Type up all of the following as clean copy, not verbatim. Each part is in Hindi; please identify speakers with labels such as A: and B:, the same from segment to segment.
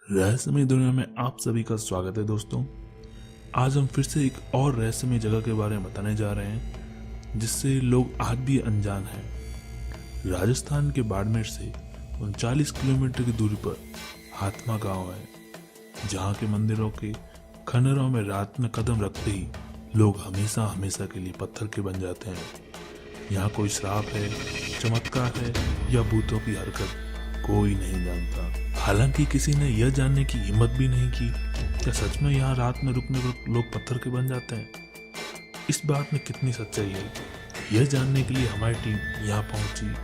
A: रहस्यमय दुनिया में आप सभी का स्वागत है दोस्तों। आज हम फिर से एक और रहस्यमय जगह के बारे में बताने जा रहे हैं जिससे लोग आज भी अनजान हैं। राजस्थान के बाड़मेर से 39 किलोमीटर की दूरी पर हाथमा गांव है, जहां के मंदिरों के खंडहरों में रात में कदम रखते ही लोग हमेशा हमेशा के लिए पत्थर के बन जाते हैं। यहाँ कोई श्राप है, चमत्कार है या भूतों की हरकत कोई नहीं जानता। हालांकि किसी ने यह जानने की हिम्मत भी नहीं की क्या सच में यहाँ रात में रुकने पर लोग पत्थर के बन जाते हैं। इस बात में कितनी सच्चाई है, यह जानने के लिए हमारी टीम यहाँ पहुंची।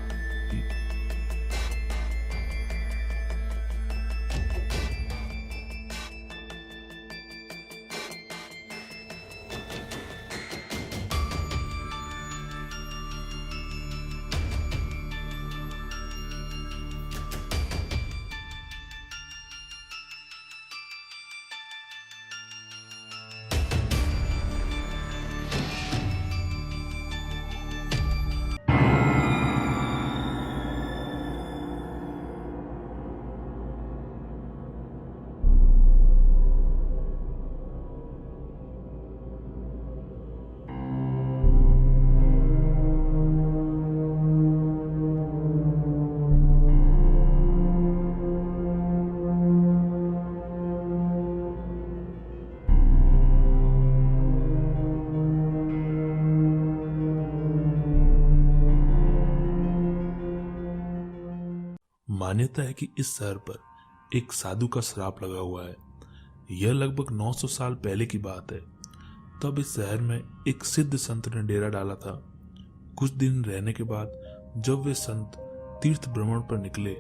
A: मान्यता है कि इस शहर पर एक साधु का श्राप लगा हुआ है। यह लगभग 900 साल पहले की बात है। तब इस शहर में एक सिद्ध संत ने डेरा डाला था। कुछ दिन रहने के बाद जब वे संत तीर्थ भ्रमण पर निकले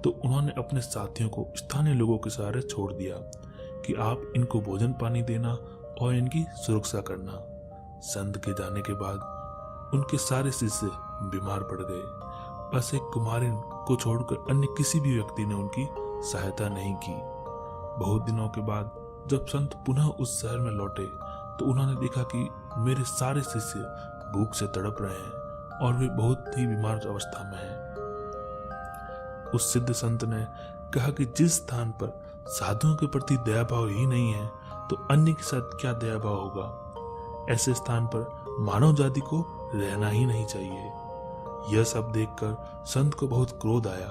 A: तो उन्होंने अपने साथियों को स्थानीय लोगों के सहारे छोड़ दिया कि आप इनको भोजन पानी देना और इनकी सुरक्षा करना। संत के जाने के बाद उनके सारे शिष्य बीमार पड़ गए। बस एक कुमारिन को छोड़कर अन्य किसी भी व्यक्ति ने उनकी सहायता नहीं की। बहुत दिनों के बाद जब संत पुनः उस शहर में लौटे तो उन्होंने देखा कि मेरे सारे शिष्य भूख से तड़प रहे हैं और वे बहुत ही बीमार अवस्था में हैं। उस सिद्ध संत ने कहा कि जिस स्थान पर साधुओं के प्रति दया भाव ही नहीं है तो अन्य के साथ क्या दया भाव होगा। ऐसे स्थान पर मानव जाति को रहना ही नहीं चाहिए। यह सब देखकर संत को बहुत क्रोध आया।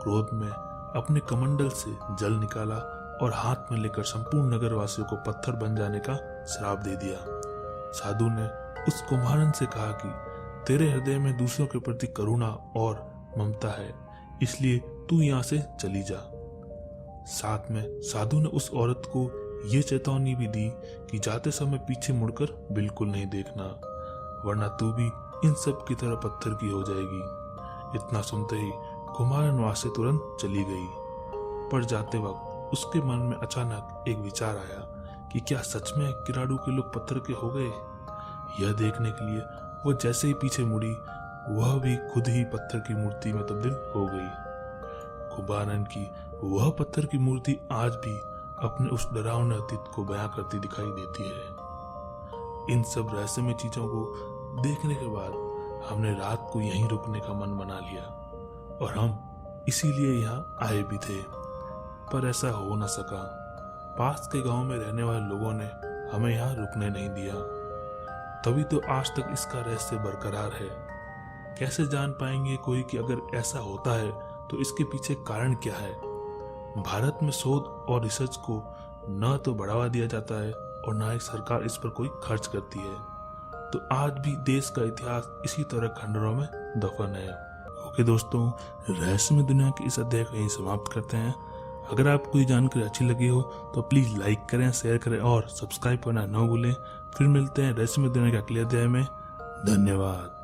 A: क्रोध में अपने कमंडल से जल निकाला और हाथ में लेकर संपूर्ण नगरवासियों को पत्थर बन जाने का श्राप दे दिया। साधु ने उस कुम्हारन से कहा कि तेरे हृदय में दूसरों के प्रति करुणा और ममता है, इसलिए तू यहाँ से चली जा। साथ में साधु ने उस औरत को ये चेतावनी भी दी कि जाते समय पीछे मुड़कर बिल्कुल नहीं देखना, वरना तू भी इन सब की तरह पत्थर की हो जाएगी। इतना सुनते ही कुम्हारन वहां से तुरंत चली गई। पर जाते वक्त उसके मन में अचानक एक विचार आया कि क्या सच में किराड़ू के लोग पत्थर के हो गए। यह देखने के लिए वह जैसे ही पीछे मुड़ी वह भी खुद ही पत्थर की मूर्ति में तब्दील हो गई। कुम्हारन की वह पत्थर की मूर्ति आज भी अपने उस डरावने अतीत को बयां करती दिखाई देती है। इन सब रहस्यमय चीजों को देखने के बाद हमने रात को यहीं रुकने का मन बना लिया और हम इसीलिए यहाँ आए भी थे, पर ऐसा हो न सका। पास के गांव में रहने वाले लोगों ने हमें यहाँ रुकने नहीं दिया, तभी तो आज तक इसका रहस्य बरकरार है। कैसे जान पाएंगे कोई कि अगर ऐसा होता है तो इसके पीछे कारण क्या है। भारत में शोध और रिसर्च को न तो बढ़ावा दिया जाता है और न ही सरकार इस पर कोई खर्च करती है, तो आज भी देश का इतिहास इसी तरह खंडहरों में दफन है। ओके दोस्तों, रहस्यमय दुनिया के इस अध्याय को यहीं समाप्त करते हैं। अगर आपको ये जानकारी अच्छी लगी हो तो प्लीज लाइक करें, शेयर करें और सब्सक्राइब करना न भूलें। फिर मिलते हैं रहस्यमय दुनिया के अगले अध्याय में। धन्यवाद।